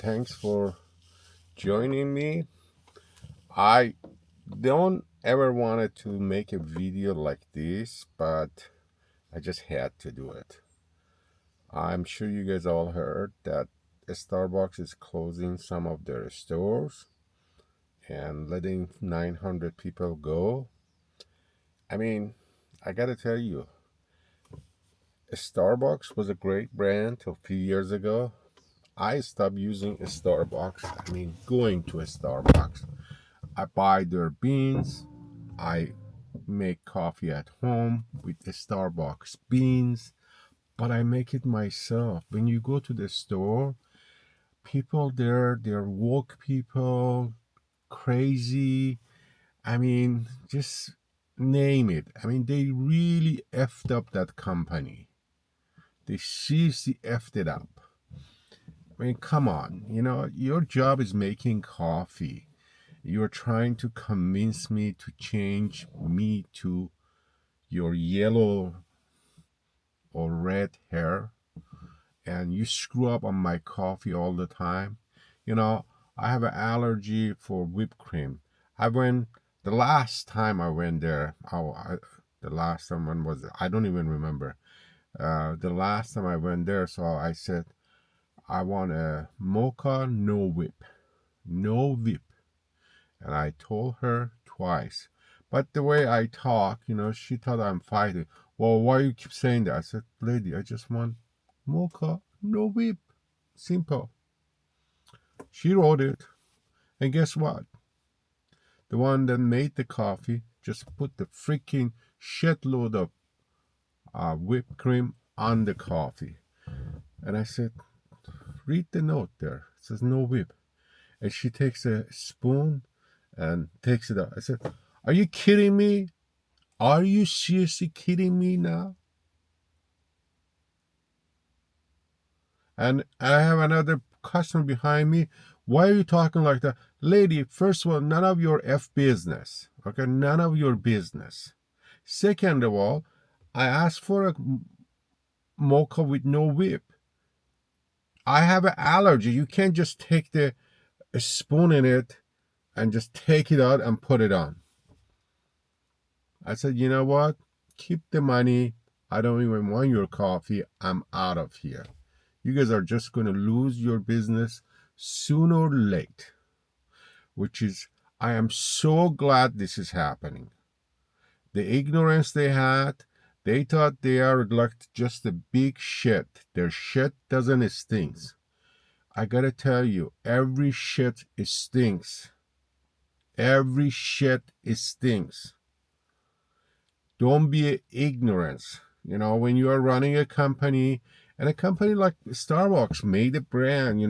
thanks for joining me. I don't ever wanted to make a video like this, but I just had to do it. I'm sure you guys all heard that Starbucks is closing some of their stores and letting 900 people go. I mean, I gotta tell you, Starbucks was a great brand a few years ago. I stopped using a Starbucks. Going to a Starbucks. I buy their beans. I make coffee at home with the Starbucks beans, but I make it myself. When you go to the store, people there, they're woke people, crazy. Just name it. They really effed up that company. They seriously effed it up. Come on. Your job is making coffee. You're trying to convince me to change me to your yellow or red hair, and you screw up on my coffee all the time. I have an allergy for whipped cream. The last time I went there. The last time, when was it? I don't even remember. The last time I went there, so I said I want a mocha, no whip, no whip. And I told her twice. But the way I talk, she thought I'm fighting. Well, why you keep saying that? I said, lady, I just want mocha, no whip. Simple. She wrote it. And guess what? The one that made the coffee just put the freaking shitload of whipped cream on the coffee. And I said, read the note there. It says no whip. And she takes a spoon and takes it out. I said, are you kidding me? Are you seriously kidding me now? And I have another customer behind me. Why are you talking like that? Lady, first of all, none of your business. Okay, none of your business. Second of all, I asked for a mocha with no whip. I have an allergy. You can't just take a spoon in it and just take it out and put it on. I said, you know what? Keep the money. I don't even want your coffee. I'm out of here. You guys are just going to lose your business sooner or late. I am so glad this is happening. The ignorance they had, they thought they are like just a big shit. Their shit doesn't stink. I gotta tell you, every shit stinks. Every shit stinks. Don't be ignorant. When you are running a company, and a company like Starbucks made a brand,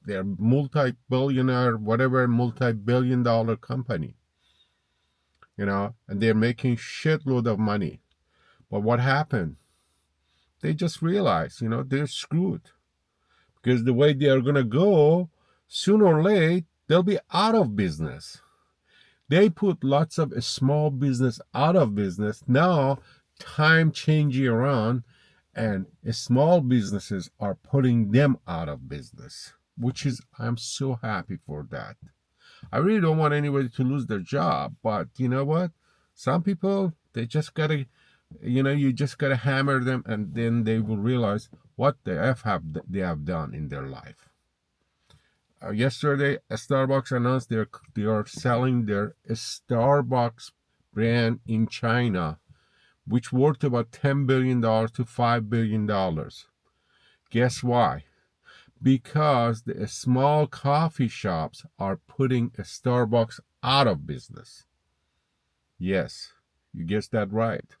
they're multi-billionaire, whatever, multi-billion-dollar company, and they're making shitload of money. But what happened? They just realized, they're screwed. Because the way they are going to go, sooner or late, they'll be out of business. They put lots of small business out of business. Now, time changing around, and small businesses are putting them out of business, I'm so happy for that. I really don't want anybody to lose their job, but you know what? Some people, they just gotta, you just gotta hammer them, and then they will realize what they have done in their life. Yesterday, Starbucks announced they are selling their Starbucks brand in China, which worth about $10 billion to $5 billion. Guess why? Because the small coffee shops are putting a Starbucks out of business. Yes, you guessed that right.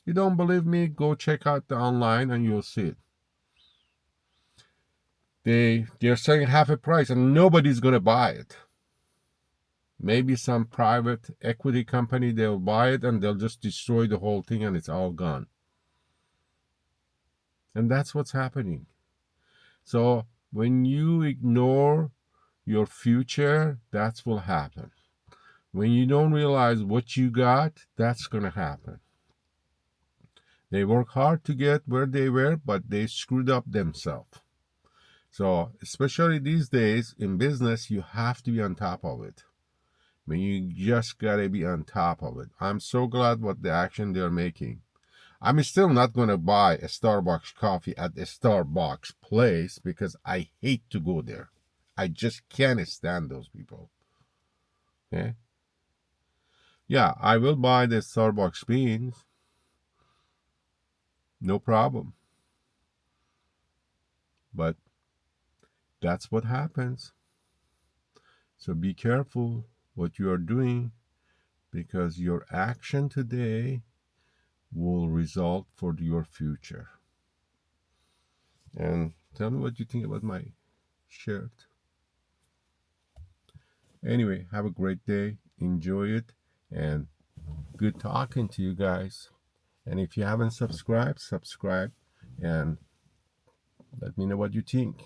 You don't believe me? Go check out the online and you'll see it. They're selling half a price and nobody's going to buy it. Maybe some private equity company, they'll buy it and they'll just destroy the whole thing and it's all gone. And that's what's happening. So when you ignore your future, that's what will happen. When you don't realize what you got, that's going to happen. They work hard to get where they were, but they screwed up themselves. So, especially these days in business, you have to be on top of it. I mean, you just gotta be on top of it. I'm so glad what the action they're making. I'm still not gonna buy a Starbucks coffee at a Starbucks place because I hate to go there. I just can't stand those people. Okay? Yeah, I will buy the Starbucks beans. No problem. But that's what happens. So be careful what you are doing because your action today will result for your future. And tell me what you think about my shirt. Anyway, have a great day. Enjoy it. And good talking to you guys. And if you haven't subscribed, subscribe and let me know what you think.